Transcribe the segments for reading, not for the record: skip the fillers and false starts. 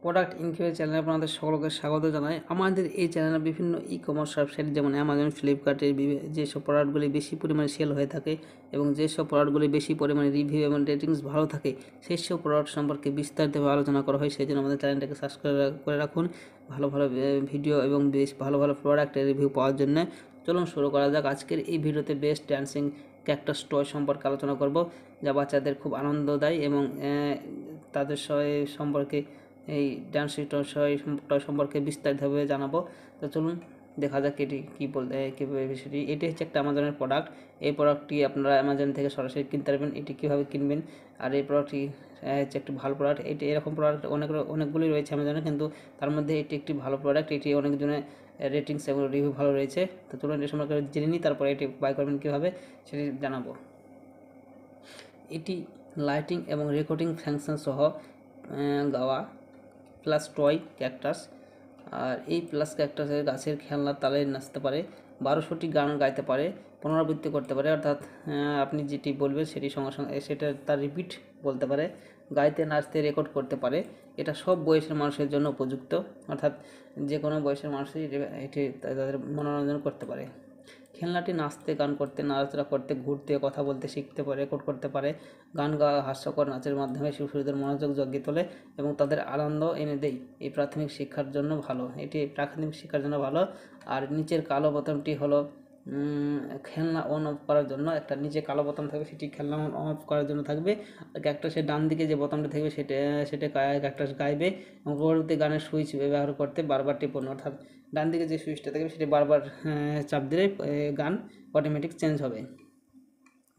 Product incubator চ্যানেলে আপনাদের সকলকে স্বাগত জানাই। আমাদের এই চ্যানেলে বিভিন্ন ই কমার্স ওয়েবসাইট যেমন অ্যামাজন, ফ্লিপকার্টের যেসব প্রোডাক্টগুলি বেশি পরিমাণে সেল হয়ে থাকে এবং যেসব প্রোডাক্টগুলি বেশি পরিমাণে রিভিউ এবং রেটিংস ভালো থাকে সেই সব প্রোডাক্ট সম্পর্কে বিস্তারিতভাবে আলোচনা করা হয়। সেই জন্য আমাদের চ্যানেলটাকে সাবস্ক্রাইব করে রাখুন ভালো ভালো ভিডিও এবং বেশ ভালো ভালো প্রোডাক্টের রিভিউ পাওয়ার জন্য। চলুন শুরু করা যাক। আজকের এই ভিডিওতে বেস্ট ড্যান্সিং ক্যাকটাস টয় সম্পর্কে আলোচনা করব, যা বাচ্চাদের খুব আনন্দ দেয় এবং তাদের সম্পর্কে এই ডান্স টয় সম্পর্কে বিস্তারিতভাবে জানাবো। তো চলুন দেখা যাক এটি কী বলতে কীভাবে বিষয়টি। এটি হচ্ছে একটা অ্যামাজনের প্রোডাক্ট। এই প্রোডাক্টটি আপনারা অ্যামাজন থেকে সরাসরি কিনতে পারবেন। এটি কীভাবে কিনবেন আর এই প্রোডাক্টটি হচ্ছে একটি ভালো প্রোডাক্ট। এটি এরকম প্রোডাক্ট অনেকগুলি রয়েছে অ্যামাজনে, কিন্তু তার মধ্যে এটি একটি ভালো প্রোডাক্ট। এটি অনেকজনের রেটিংস এবং রিভিউ ভালো রয়েছে। তো চলুন এটি সম্পর্কে জেনে নিই, তারপরে এটি বাই করবেন কীভাবে সেটি জানাবো। এটি লাইটিং এবং রেকর্ডিং ফাংশন সহ গাওয়া প্লাস টয় ক্যাকটাস। আর এই প্লাস ক্যাকটাসের গাছের খেলনার তালে নাচতে পারে, 1200টি গান গাইতে পারে, পুনরাবৃত্তি করতে পারে, অর্থাৎ আপনি যেটি বলবেন সেটি সঙ্গে সঙ্গে সেটা তার রিপিট বলতে পারে, গাইতে নাচতে রেকর্ড করতে পারে। এটা সব বয়সের মানুষের জন্য উপযুক্ত, অর্থাৎ যে কোনো বয়সের মানুষই এটি তাদের মনোরঞ্জন করতে পারে। খেলনাটি নাচতে, গান করতে, নাড়াচাড়া করতে, ঘুরতে, কথা বলতে শিখতে পারে, রেকর্ড করতে পারে। গান গাওয়া, হাস্যকর নাচের মাধ্যমে শিশুদের মনোযোগ জাগিয়ে তোলে এবং তাদের আনন্দ এনে দেয়। এই প্রাথমিক শিক্ষার জন্য ভালো, এটি প্রাথমিক শিক্ষার জন্য ভালো। আর নিচের কালো বোতামটি হলো খেলনা অন অফ করার জন্য। একটা নিচে কালো বোতাম থাকবে, সেটি খেলনা অন অফ করার জন্য থাকবে। আর ক্যাকটাসের ডান দিকে যে বোতামটা থাকবে সেটা ক্যাকটাস গাইবে এবং পরবর্তী গানের সুইচ ব্যবহার করতে বারবার টিপুন, অর্থাৎ ডান দিকে যে সুইচটা থাকবে সেটি বারবার চাপ দিলে গান অটোমেটিক চেঞ্জ হবে।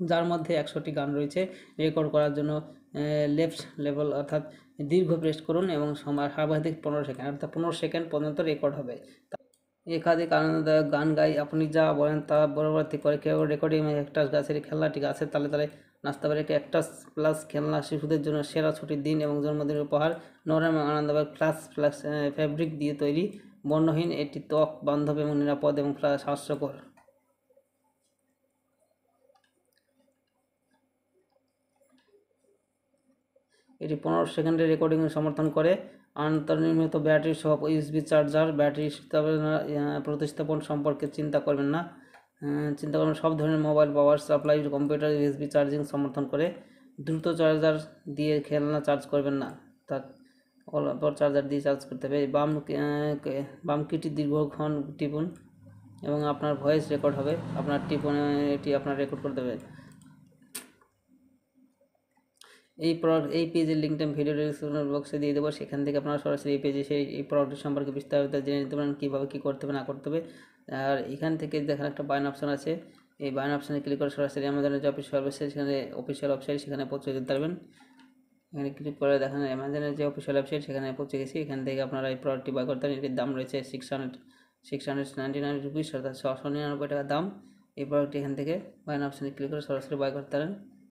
যার মধ্যে 100টি গান রয়েছে। রেকর্ড করার জন্য লেফট লেভেল অর্থাৎ দীর্ঘ প্রেস করুন এবং সর্বাধিক 15 সেকেন্ড, অর্থাৎ 15 সেকেন্ড পর্যন্ত রেকর্ড হবে। একাধিক আনন্দদায়ক গান গাই, আপনি যা বলেন তা পরবর্তী করে কেউ রেকর্ডিং ক্যাকটাস গাছের খেলনাটি গাছের তালে তালে নাচতে পারে। ক্যাকটাস প্লাস খেলনা শিশুদের জন্য সেরা ছুটির দিন এবং জন্মদিনের উপহার। নরম এবং আনন্দদায়ক প্লাস ফ্যাব্রিক দিয়ে তৈরি, বর্ণহীন। এটি ত্বক বান্ধব এবং নিরাপদ এবং হাস্যকর। এটি 15 সেকেন্ডের রেকর্ডিং সমর্থন করে। অন্তর্নির্মিত ব্যাটারি সহ ইউএসবি চার্জার। ব্যাটারি প্রতিস্থাপন সম্পর্কে চিন্তা করবেন না। সব ধরনের mobile power supply, computer USB charging সমর্থন করে। দ্রুত চার্জার দিয়ে খেলনা চার্জ করবেন না, তার অল্প চার্জার দিয়ে চার্জ করতে হবে। বাম কিটি দীর্ঘক্ষণ টিপুন এবং আপনার ভয়েস রেকর্ড হবে। আপনার টিপুন এটি আপনার রেকর্ড করতে হবে। এই পেজের লিঙ্কটা আমি ভিডিও ডিসক্রিপশন বক্সে দিয়ে দেবো, সেখান থেকে আপনারা সরাসরি এই পেজে এই প্রোডাক্টের সম্পর্কে বিস্তারিত জেনে নিতে পারেন, কীভাবে কী করতে হবে না করতে হবে। আর এখান থেকে দেখেন একটা বাইন অপশান আছে, এই বাইন অপশানে ক্লিক করে সরাসরি অ্যামাজনের যে অফিসিয়াল ওয়েবসাইট, সেখানে অফিসিয়াল ওয়েবসাইট সেখানে পৌঁছে দিতে পারবেন। এখানে ক্লিক করে দেখেন অ্যামাজনের যে অফিসিয়াল ওয়েবসাইট, সেখানে পৌঁছে গেছি। এখান থেকে আপনারা এই প্রোডাক্টটি বাই করতে পারেন। এটির দাম রয়েছে 699 রুপিস, অর্থাৎ 699 টাকা দাম। এই প্রোডাক্টটি এখান থেকে বাইন অপশানে ক্লিক করে সরাসরি বাই করতে পারেন।